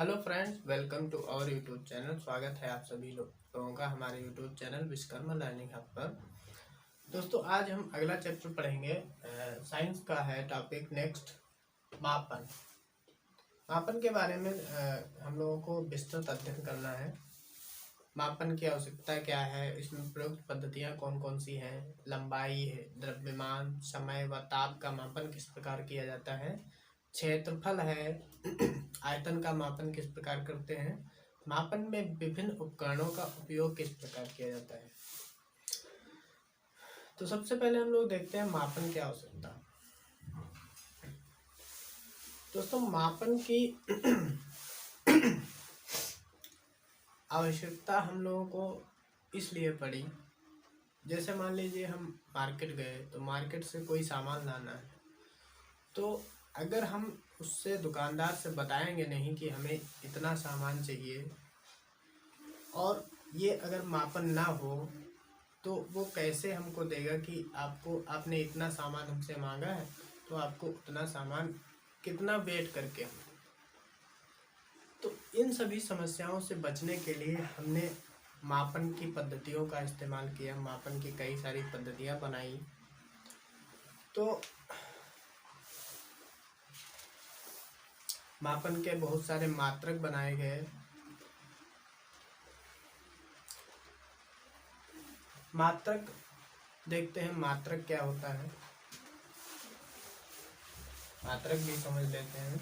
Hello friends, welcome to our YouTube channel. स्वागत है आप सभी लोगों का हमारे YouTube channel Vishwakarma Learning Hub पर। दोस्तों, आज हम अगला चैप्टर पढ़ेंगे। साइंस का है टॉपिक नेक्स्ट, मापन। मापन के बारे में हम लोगों को विस्तृत अध्ययन करना है। मापन की आवश्यकता क्या है, इसमें प्रयुक्त पद्धतियाँ कौन कौन सी हैं, लंबाई, द्रव्यमान, समय व ताप का मापन किस प्रकार किया जाता है, क्षेत्रफल है, आयतन का मापन किस प्रकार करते हैं, मापन में विभिन्न उपकरणों का उपयोग किस प्रकार किया जाता है। तो सबसे पहले हम लोग देखते हैं मापन की आवश्यकता। दोस्तों, मापन की आवश्यकता हम लोगों को इसलिए पड़ी, जैसे मान लीजिए हम मार्केट गए तो मार्केट से कोई सामान लाना है, तो अगर हम उससे दुकानदार से बताएंगे नहीं कि हमें इतना सामान चाहिए और ये अगर मापन ना हो तो वो कैसे हमको देगा कि आपने इतना सामान हमसे मांगा है तो आपको उतना सामान कितना वेट करके। तो इन सभी समस्याओं से बचने के लिए हमने मापन की पद्धतियों का इस्तेमाल किया। मापन की कई सारी पद्धतियां बनाई। तो मापन के बहुत सारे मात्रक बनाए गए। मात्रक देखते हैं, मात्रक क्या होता है, मात्रक भी समझ लेते हैं।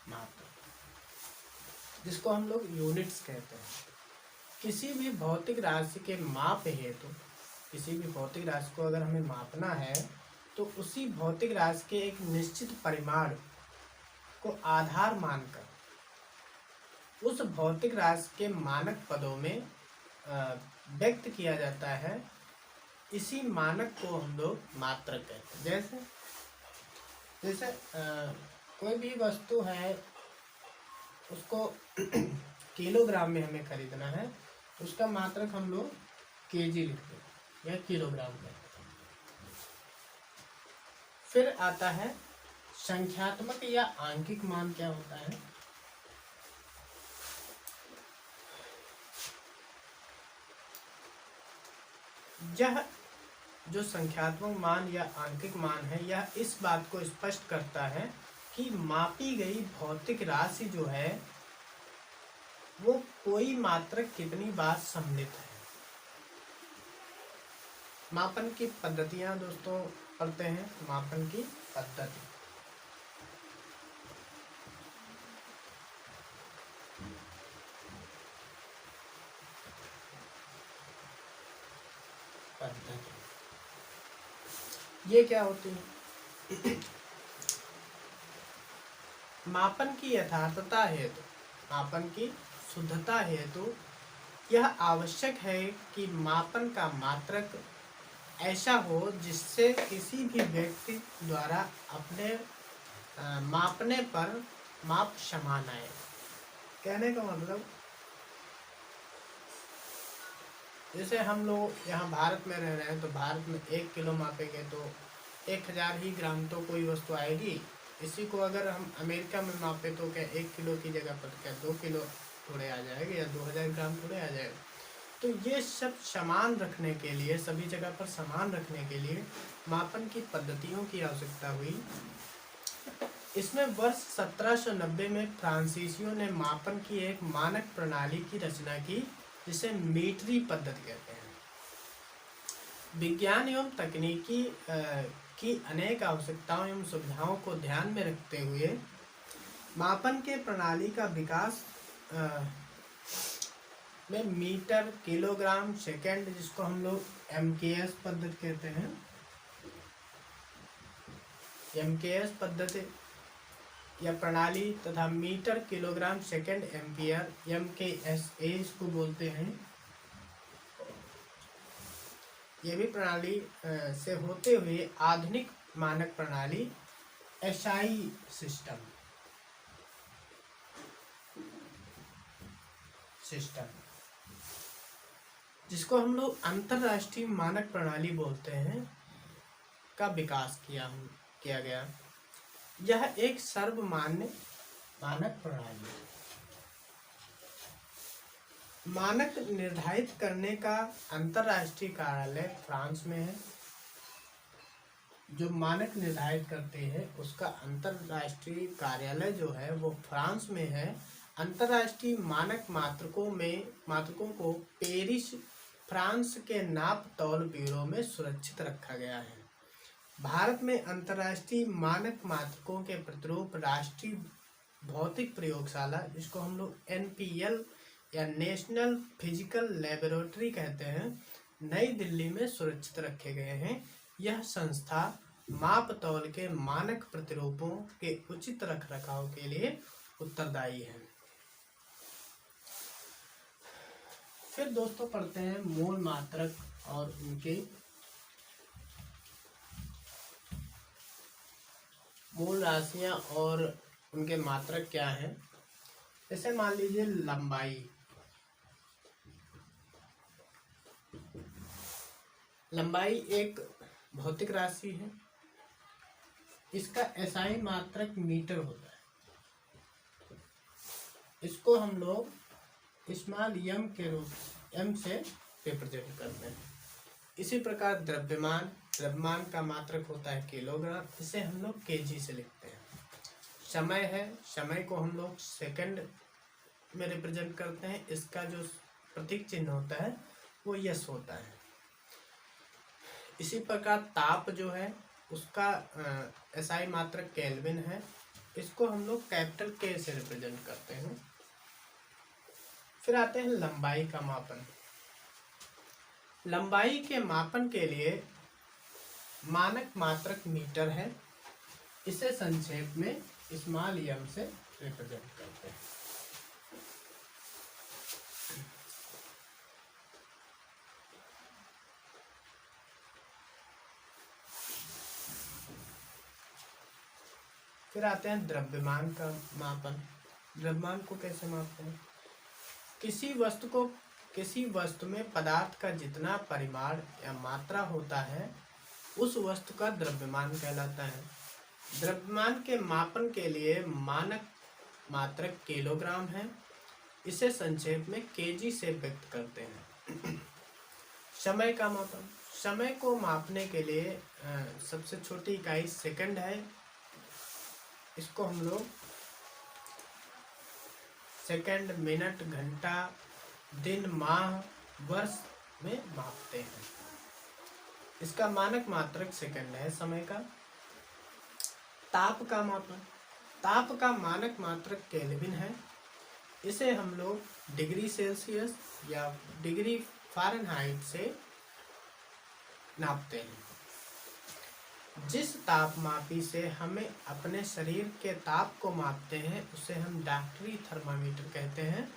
मात्रक, जिसको हम लोग यूनिट्स कहते हैं, किसी भी भौतिक राशि के माप हेतु, किसी भी भौतिक राशि को अगर हमें मापना है तो उसी भौतिक राशि के एक निश्चित परिमाण को आधार मानकर उस भौतिक राशि के मानक पदों में व्यक्त किया जाता है। इसी मानक को हम लोग मात्रक कहते हैं। जैसे कोई भी वस्तु है, उसको किलोग्राम में हमें खरीदना है, उसका मात्रक हम लोग केजी लिखते हैं या किलोग्राम कहते हैं। फिर आता है संख्यात्मक या आंकिक मान। क्या होता है? यह जो संख्यात्मक मान या आंकिक मान है, यह इस बात को स्पष्ट करता है कि मापी गई भौतिक राशि जो है वो कोई मात्रक कितनी बार सम्मिलित है। मापन की पद्धतियां दोस्तों पढ़ते हैं। मापन की पद्धति, ये क्या होती है? मापन की यथार्थता हेतु, मापन की शुद्धता हेतु यह आवश्यक है कि मापन का मात्रक ऐसा हो जिससे किसी भी व्यक्ति द्वारा अपने मापने पर माप समान आए। कहने का मतलब, जैसे हम लोग यहाँ भारत में रह रहे हैं तो भारत में 1 किलो मापेंगे तो 1000 ही ग्राम तो कोई वस्तु आएगी। इसी को अगर हम अमेरिका में मापे तो क्या 1 किलो की जगह पर क्या 2 किलो थोड़े आ जाएंगे या 2000 ग्राम थोड़े आ जाएगा। तो ये सब समान रखने के लिए, सभी जगह पर समान रखने के लिए मापन की पद्धतियों की आवश्यकता हुई। इसमें वर्ष 1790 में फ्रांसीसियों ने मापन की एक मानक प्रणाली की रचना की, जिसे मीटरी पद्धति कहते हैं। विज्ञान एवं तकनीकी की अनेक आवश्यकताओं एवं सुविधाओं को ध्यान में रखते हुए मापन के प्रणाली का विकास में मीटर, किलोग्राम, सेकंड, जिसको हम लोग MKS पद्धति कहते हैं, MKS पद्धति या प्रणाली तथा metre, kilogram, second, ampere, MKSA इसको बोलते हैं। ये भी प्रणाली से होते हुए आधुनिक मानक प्रणाली SI सिस्टम, जिसको हम लोग अंतरराष्ट्रीय मानक प्रणाली बोलते हैं, का विकास किया गया। यह एक सर्वमान्य मानक प्रणाली है। मानक निर्धारित करने का अंतर्राष्ट्रीय कार्यालय फ्रांस में है। जो मानक निर्धारित करते हैं उसका अंतर्राष्ट्रीय कार्यालय जो है वो फ्रांस में है। अंतर्राष्ट्रीय मानक मात्रकों को पेरिस फ्रांस के नाप तौल ब्यूरो में सुरक्षित रखा गया है। भारत में अंतर्राष्ट्रीय मानक मात्रकों के प्रतिरूप राष्ट्रीय भौतिक प्रयोगशाला, जिसको हम लोग NPL या नेशनल फिजिकल लेबोरेटरी कहते हैं, नई दिल्ली में सुरक्षित रखे गए हैं। यह संस्था माप तौल के मानक प्रतिरूपों के उचित रखरखाव के लिए उत्तरदायी है। फिर दोस्तों पढ़ते हैं मूल मात्रक और उनके मूल राशियां और उनके मात्रक क्या हैं। जैसे मान लीजिए लंबाई एक भौतिक राशि है। इसका SI मात्रक मीटर होता है। इसको हम लोग स्मॉल m के रूप m से रिप्रेजेंट करते हैं। इसी प्रकार द्रव्यमान का मात्रक होता है किलोग्राम। इसे हम लोग kg से लिखते हैं। समय है, समय को हम लोग सेकंड में रिप्रेजेंट करते हैं। इसका जो प्रतीक चिन्ह होता है वो यस होता है। इसी प्रकार ताप जो है उसका SI मात्रक केल्विन है। इसको हम लोग कैपिटल K से रिप्रेजेंट करते हैं। फिर आते हैं लंबाई का मापन। लंबाई के मापन के लिए मानक मात्रक मीटर है। इसे संक्षेप में स्मॉल m से रिप्रेजेंट करते हैं। फिर आते हैं द्रव्यमान का मापन। द्रव्यमान को कैसे मापते हैं? किसी वस्तु में पदार्थ का जितना परिमाण या मात्रा होता है उस वस्तु का द्रव्यमान कहलाता है। द्रव्यमान के मापन के लिए मानक मात्रक किलोग्राम है। इसे संक्षेप में kg से व्यक्त करते हैं। समय का मापन। समय को मापने के लिए सबसे छोटी इकाई सेकंड है। इसको हम लोग सेकंड, मिनट, घंटा, दिन, माह, वर्ष में मापते हैं। इसका मानक मात्रक सेकंड है समय का। ताप का मापन। ताप का मानक मात्रक केल्विन है। इसे हम लोग डिग्री सेल्सियस या डिग्री फ़ारेनहाइट से नापते हैं। जिस तापमापी से हमें अपने शरीर के ताप को मापते हैं उसे हम डॉक्टरी थर्मामीटर कहते हैं।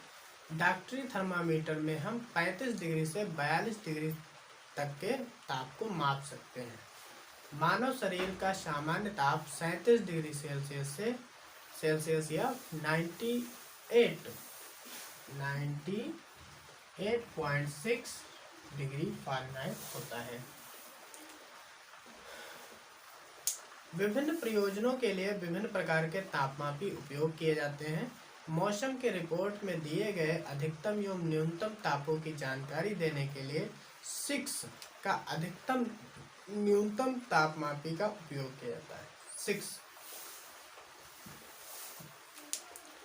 डॉक्टरी थर्मामीटर में हम 35 डिग्री से 42 डिग्री तक के ताप को माप सकते हैं। मानव शरीर का सामान्य ताप 37 डिग्री सेल्सियस या 98.6 डिग्री फ़ारेनहाइट होता है। विभिन्न प्रयोजनों के लिए विभिन्न प्रकार के तापमापी उपयोग किए जाते हैं। मौसम के रिपोर्ट में दिए गए अधिकतम एवं न्यूनतम तापों की जानकारी देने के लिए 6 का अधिकतम न्यूनतम तापमापी का उपयोग किया जाता है। 6।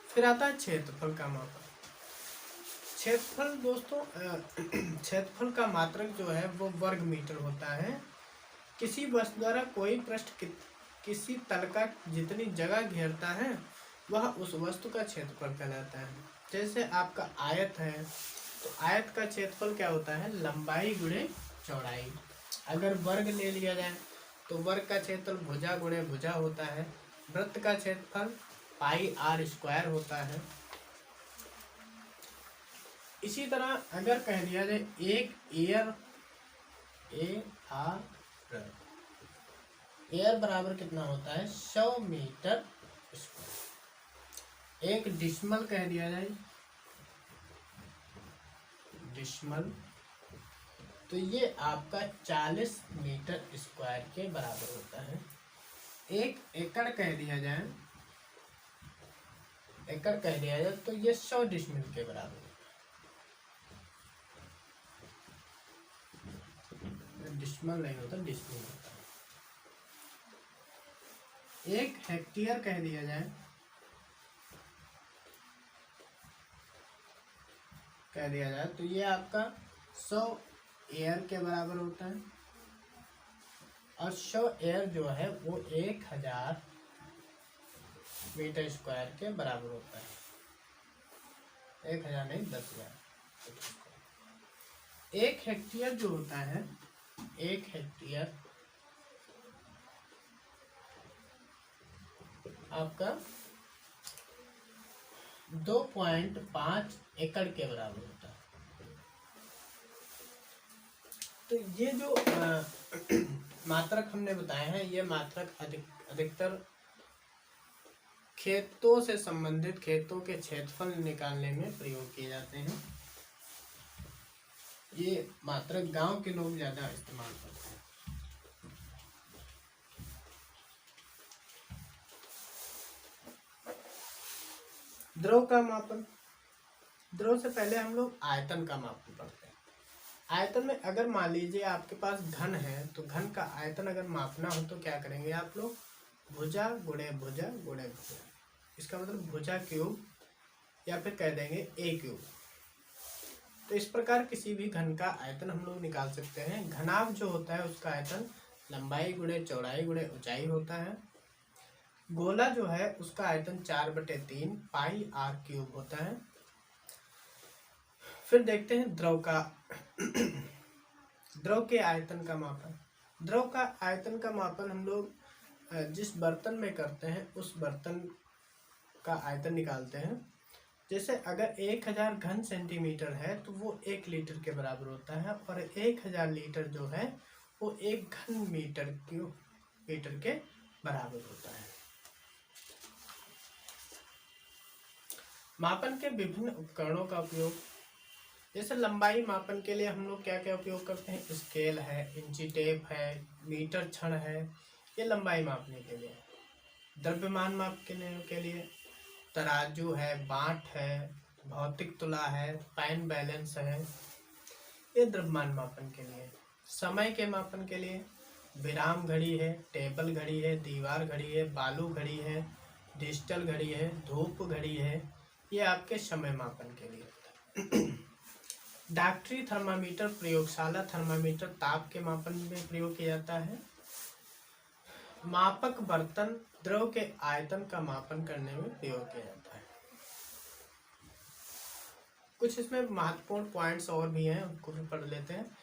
फिर आता है क्षेत्रफल का मापन। क्षेत्रफल दोस्तों क्षेत्रफल का मात्रक जो है वो वर्ग मीटर होता है। किसी वस्तु द्वारा कोई पृष्ठ किसी तल का जितनी जगह घेरता है वह उस वस्तु का क्षेत्रफल कहलाता है। जैसे आपका आयत है तो आयत का क्षेत्रफल क्या होता है? लंबाई गुणे चौड़ाई। अगर वर्ग ले लिया जाए तो वर्ग का क्षेत्रफल भुजा गुणे भुजा होता है। वृत्त का क्षेत्रफल πr² होता है। इसी तरह अगर कह दिया जाए एक एयर बराबर कितना होता है? 100 मीटर स्क्वायर। एक डिसमल कह दिया जाए, डिसमल, तो ये आपका 40 मीटर स्क्वायर के बराबर होता है। 1 एकड़ कह दिया जाए, एकड़ कह दिया जाए तो ये 100 डिसमिल के बराबर होता है। डिसमिल नहीं होता, डिसमिल होता है। 1 हेक्टेयर कह दिया जाए, तो ये आपका 100 एयर के बराबर होता है। और 100 एयर जो है वो 1000 मीटर स्क्वायर के बराबर होता है। 1000 नहीं, 10,000। 1 हेक्टेयर जो होता है, 1 हेक्टेयर आपका 2.5 एकड़ के बराबर होता है। तो ये जो मात्रक हमने बताए हैं, ये मात्रक अधिकतर खेतों से संबंधित, खेतों के क्षेत्रफल निकालने में प्रयोग किए जाते हैं। ये मात्रक गांव के लोग ज्यादा इस्तेमाल करते हैं। द्रव का मापन। द्रव से पहले हम लोग आयतन का मापन पढ़ते हैं। आयतन में अगर मान लीजिए आपके पास घन है, तो घन का आयतन अगर मापना हो तो क्या करेंगे आप लोग? भुजा गुणे भुजा गुणे भुजा, इसका मतलब भुजा क्यूब, या फिर कह देंगे ए क्यूब। तो इस प्रकार किसी भी घन का आयतन हम लोग निकाल सकते हैं। घनाभ जो होता है उसका आयतन लंबाई गुणे चौड़ाई गुणे ऊंचाई होता है। गोला जो है उसका आयतन 4/3 पाई आर क्यूब होता है। फिर देखते हैं द्रव का द्रव के आयतन का मापन। द्रव का आयतन का मापन हम लोग जिस बर्तन में करते हैं उस बर्तन का आयतन निकालते हैं। जैसे अगर 1000 घन सेंटीमीटर है तो वो 1 लीटर के बराबर होता है, और 1000 लीटर जो है वो 1 घन मीटर के बराबर होता है। मापन के विभिन्न उपकरणों का उपयोग। जैसे लंबाई मापन के लिए हम लोग क्या क्या उपयोग करते हैं? स्केल है, इंची टेप है, मीटर छड़ है, ये लंबाई मापने के लिए। द्रव्यमान मापने के लिए तराजू है, बाट है, भौतिक तुला है, पाइन बैलेंस है, ये द्रव्यमान मापन के लिए। समय के मापन के लिए विराम घड़ी है, टेबल घड़ी है, दीवार घड़ी है, बालू घड़ी है, डिजिटल घड़ी है, धूप घड़ी है, ये आपके समय मापन के लिए। डॉक्टरी थर्मामीटर, प्रयोगशाला थर्मामीटर ताप के मापन में प्रयोग किया जाता है। मापक बर्तन द्रव के आयतन का मापन करने में प्रयोग किया जाता है। कुछ इसमें महत्वपूर्ण पॉइंट्स और भी हैं, उनको भी पढ़ लेते हैं।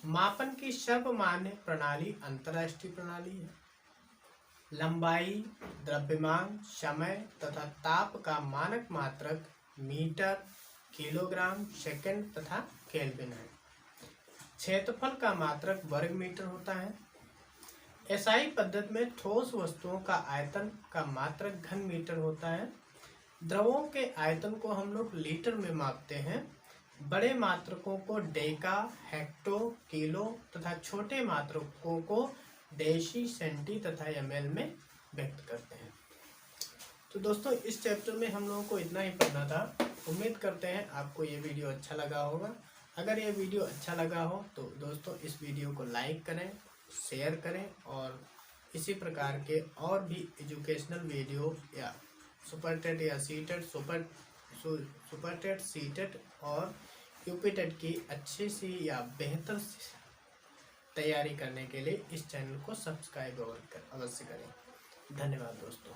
मापन की सर्वमान्य प्रणाली अंतरराष्ट्रीय प्रणाली है। लंबाई, द्रव्यमान, समय तथा ताप का मानक मात्रक मीटर, किलोग्राम, सेकंड तथा केल्विन है। क्षेत्रफल का मात्रक वर्ग मीटर होता है। एसआई पद्धति में ठोस वस्तुओं का आयतन का मात्रक घन मीटर होता है। द्रवों के आयतन को हम लोग लीटर में मापते हैं। बड़े मात्रकों को डेका, हेक्टो, किलो तथा छोटे मात्रकों को डेसी, सेंटी तथा एमएल में व्यक्त करते हैं। तो दोस्तों इस चैप्टर में हम लोगों को इतना ही पढ़ना था। उम्मीद करते हैं आपको ये वीडियो अच्छा लगा होगा। अगर ये वीडियो अच्छा लगा हो तो दोस्तों इस वीडियो को लाइक करें, शेयर करें, और इसी प्रकार के और भी एजुकेशनल वीडियो या सुपर टेट या सीटेट, सुपर टेट, सीटेट और यूपी टेट की अच्छी सी या बेहतर तैयारी करने के लिए इस चैनल को सब्सक्राइब अवश्य करें। धन्यवाद दोस्तों।